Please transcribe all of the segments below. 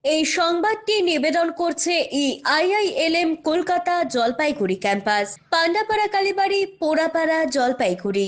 এই সংবাদটি নিবেদন করছে আইআইএলএম কলকাতা জলপাইগুড়ি ক্যাম্পাস, পান্ডাপাড়া কালীবাড়ি, পোড়াপাড়া, জলপাইগুড়ি।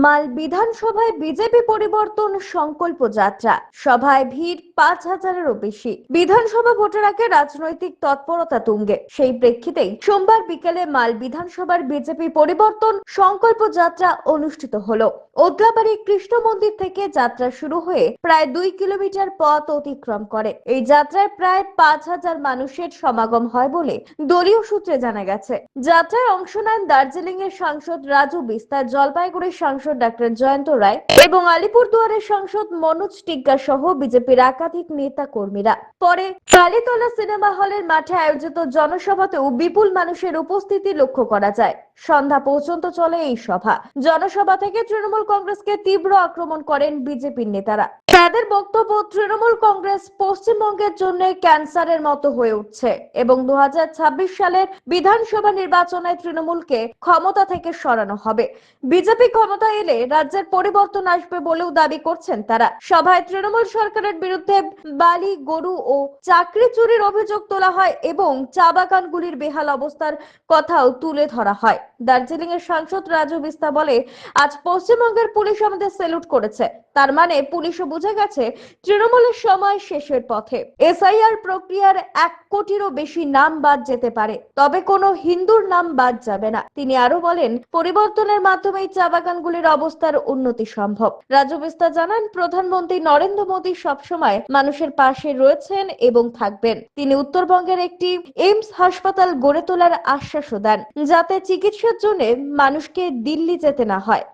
মাল বিধানসভায় বিজেপি পরিবর্তন সংকল্প যাত্রা, সভায় ভিড় 5,000-এরও বেশি। বিধানসভা ভোটের আগে রাজনৈতিক তৎপরতা তুঙ্গে। সেই প্রেক্ষিতেই সোমবার বিকেলে মাল বিধানসভার বিজেপি পরিবর্তন সংকল্প যাত্রা অনুষ্ঠিত হলো। ওদলাবাড়ি কৃষ্ণ মন্দির থেকে যাত্রা শুরু হয়ে প্রায় 2 কিলোমিটার পথ অতিক্রম করে। এই যাত্রায় প্রায় 5,000 মানুষের সমাগম হয় বলে দলীয় সূত্রে জানা গেছে। যাত্রায় অংশ নেন দার্জিলিং এর সাংসদ রাজু বিস্তার, জলপাইগুড়ির সাংসদ ডক্টর জয়ন্ত রায় এবং আলিপুরদুয়ারের সাংসদ মনোজ টিগ্গা সহ বিজেপির একাধিক নেতা কর্মীরা। পরে কালীতলা সিনেমা হলের মাঠে আয়োজিত জনসভাতেও বিপুল মানুষের উপস্থিতি লক্ষ্য করা যায়। সন্ধ্যা পর্যন্ত চলে এই সভা। জনসভা থেকে তৃণমূল কংগ্রেসকে তীব্র আক্রমণ করেন বিজেপির নেতারা। তাদের বক্তব্য, তৃণমূল কংগ্রেস পশ্চিমবঙ্গের জন্য ক্যান্সারের মতো হয়ে উঠছে এবং 2026 সালের বিধানসভা নির্বাচনে তৃণমূলকে ক্ষমতা থেকে সরানো হবে। বিজেপি ক্ষমতা এলে রাজ্যের পরিবর্তন আসবে বলেও দাবি করছেন তারা। সভায় তৃণমূল সরকারের বিরুদ্ধে বালি, গরু ও চাকরি চুরির অভিযোগ তোলা হয় এবং চা বাগানগুলির বেহাল অবস্থার কথাও তুলে ধরা হয়। দার্জিলিং এর সাংসদ রাজু বিস্তা বলে, আজ পশ্চিমবঙ্গের পুলিশ আমাদের স্যালুট করেছে, তার মানে পুলিশও বুঝে গেছে তৃণমূলের সময় শেষের পথে। এসআইআর প্রক্রিয়ার 1 কোটিরও বেশি নাম বাদ যেতে পারে, তবে কোনো হিন্দুর নাম বাদ যাবে না। তিনি আরো বলেন, পরিবর্তনের মাধ্যমেই চা বাগানগুলির অবস্থার উন্নতি সম্ভব। রাজু বিস্তা জানান, প্রধানমন্ত্রী নরেন্দ্র মোদী সবসময় মানুষের পাশে রয়েছেন এবং থাকবেন। তিনি উত্তরবঙ্গের একটি এইমস হাসপাতাল গড়ে তোলার আশ্বাসও দেন, যাতে চিকিৎসার জন্য মানুষকে দিল্লি যেতে না হয়।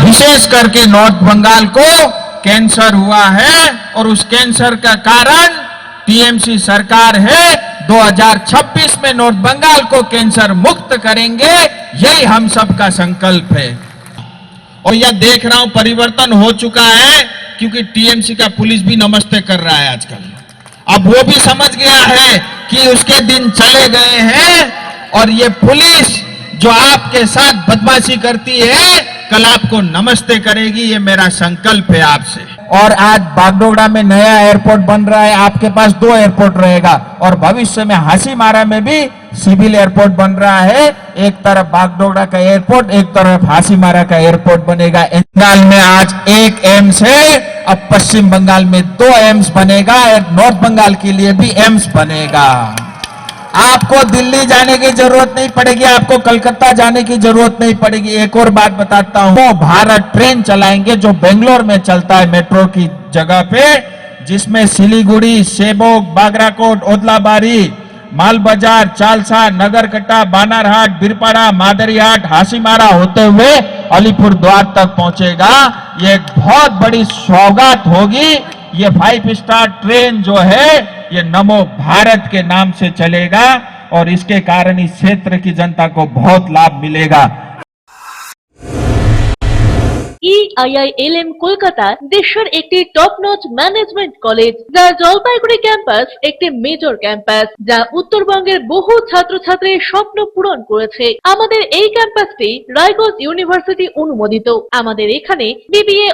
विशेष करके नॉर्थ बंगाल को कैंसर हुआ है और उस कैंसर का कारण टीएमसी सरकार है। 2026 में नॉर्थ बंगाल को कैंसर मुक्त करेंगे, यही हम सबका संकल्प है। और यह देख रहा हूं परिवर्तन हो चुका है, क्योंकि टीएमसी का पुलिस भी नमस्ते कर रहा है आजकल। अब वो भी समझ गया है कि उसके दिन चले गए हैं और ये पुलिस जो आपके साथ बदमाशी करती है कल आपको नमस्ते करेगी, ये मेरा संकल्प है आपसे। और आज बागडोगरा में नया एयरपोर्ट बन रहा है, आपके पास 2 एयरपोर्ट रहेगा और भविष्य में हासीमारा में भी सिविल एयरपोर्ट बन रहा है। एक तरफ बागडोगरा का एयरपोर्ट, एक तरफ हासीमारा का एयरपोर्ट बनेगा। बंगाल में आज 1 एम्स है, अब पश्चिम बंगाल में 2 एम्स बनेगा, नॉर्थ बंगाल के लिए भी एम्स बनेगा। आपको दिल्ली जाने की जरूरत नहीं पड़ेगी, आपको कलकत्ता जाने की जरूरत नहीं पड़ेगी। एक और बात बताता हूं, वो भारत ट्रेन चलाएंगे जो बेंगलोर में चलता है मेट्रो की जगह पे, जिसमें सिलीगुड़ी, सेबोक, बागराकोट, ओदलाबाड़ी, माल बाजार, चालसा, नगरकट्टा, बानारहाट, बिरपाड़ा, मादरीहाट, हासीमारा होते हुए अलीपुरद्वार तक पहुंचेगा। ये एक बहुत बड़ी सौगात होगी। ये 5 स्टार ट्रेन जो है ये नमो भारत के नाम से चलेगा और इसके कारण इस क्षेत्र की जनता को बहुत लाभ मिलेगा। আইআইএলএম কলকাতা দেশের একটি টপ নচ ম্যানেজমেন্ট কলেজ, যার জলপাইগুড়ি ক্যাম্পাস একটি মেজর ক্যাম্পাস, যা উত্তরবঙ্গের বহু ছাত্রছাত্রীর স্বপ্ন পূরণ করেছে। আমাদের এই ক্যাম্পাসটি রায়গঞ্জ ইউনিভার্সিটি অনুমোদিত। আমাদের এখানে BBA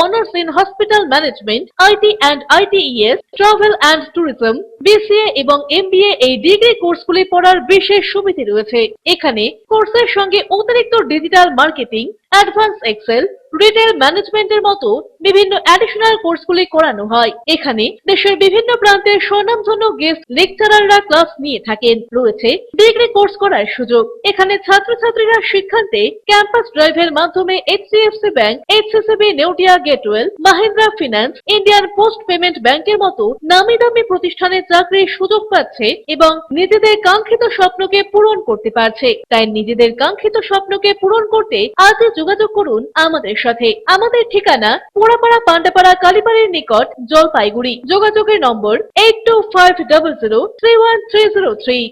honours in hospital management, IT and ITES, travel and tourism, BCA এবং এমবিএ এই ডিগ্রি কোর্সগুলি পড়ার বিশেষ সুবিধা রয়েছে। এখানে কোর্সের সঙ্গে অতিরিক্ত digital marketing, advance Excel, retail ম্যানেজমেন্টের মতো বিভিন্ন অ্যাডিশনাল কোর্সগুলি করানো হয়। এখানে দেশের বিভিন্ন প্রান্তের স্বনামধন্য গেস্ট লেকচারাররা ক্লাস নিয়ে থাকেন। রয়েছে ডিগ্রি কোর্স করার সুযোগ। এখানে ছাত্রছাত্রীরা শিক্ষান্তে ক্যাম্পাস ড্রাইভের মাধ্যমে HDFC bank, এইচসিসিবি, Neotia Getwell, Mahindra finance, Indian post payment ব্যাংকের মতো নামি দামি প্রতিষ্ঠানে চাকরির সুযোগ পাচ্ছে এবং নিজেদের কাঙ্ক্ষিত স্বপ্নকে পূরণ করতে পারছে। তাই নিজেদের কাঙ্ক্ষিত স্বপ্নকে পূরণ করতে আজই যোগাযোগ করুন আমাদের সাথে। আমাদের ঠিকানা পোড়াপাড়া, পান্ডাপাড়া, কালীবাড়ির নিকট, জলপাইগুড়ি। যোগাযোগের নম্বর 8250031303।